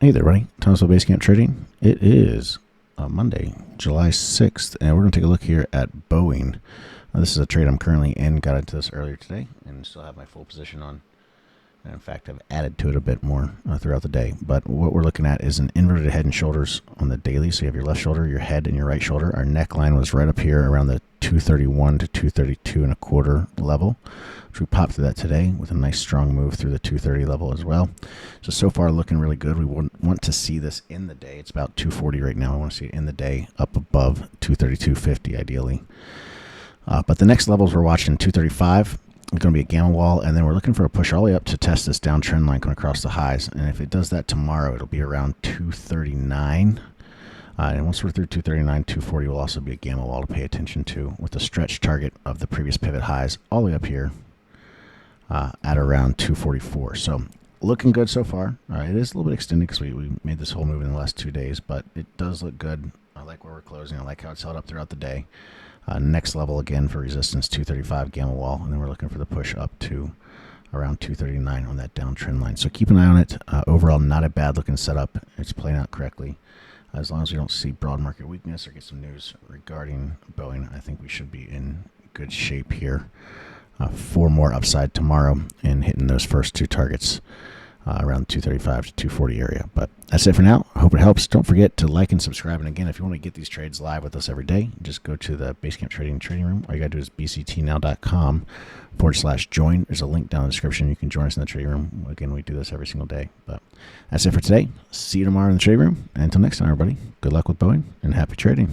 Hey there, buddy. Thomas with Basecamp Trading. It is Monday, July 6th, and we're going to take a look here at Boeing. This is a trade I'm currently in. Got into this earlier today and still have my full position on. And in fact, I've added to it a bit more throughout the day. But what we're looking at is an inverted head and shoulders on the daily. So you have your left shoulder, your head, and your right shoulder. Our neckline was right up here around the 231 to 232 and a quarter level. We popped through that today with a nice strong move through the 230 level as well. So far looking really good. We want to see this in the day. It's about 240 right now. I want to see it in the day up above 232.50 ideally. But the next levels we're watching 235. It's going to be a gamma wall, and then we're looking for a push all the way up to test this downtrend line going across the highs. And if it does that tomorrow, it'll be around 239. And once we're through 239, 240 will also be a gamma wall to pay attention to, with the stretch target of the previous pivot highs all the way up here at around 244. So looking good so far. It is a little bit extended because we made this whole move in the last 2 days, but it does look good. I like where we're closing. I like how it's held up throughout the day. Next level again for resistance, 235 gamma wall, and then we're looking for the push up to around 239 on that downtrend line. So keep an eye on it. Overall, not a bad looking setup. It's playing out correctly. As long as we don't see broad market weakness or get some news regarding Boeing, I think we should be in good shape here for more upside tomorrow and hitting those first two targets around 235 to 240 area. But that's it for now. I hope it helps. Don't forget to like and subscribe. And again, if you want to get these trades live with us every day, just go to the Basecamp Trading room. All you got to do is bctnow.com/join. There's a link down in the description. You can join us in the trading room. Again, we do this every single day. But that's it for today. See you tomorrow in the trading room. And until next time, everybody, good luck with Boeing and happy trading.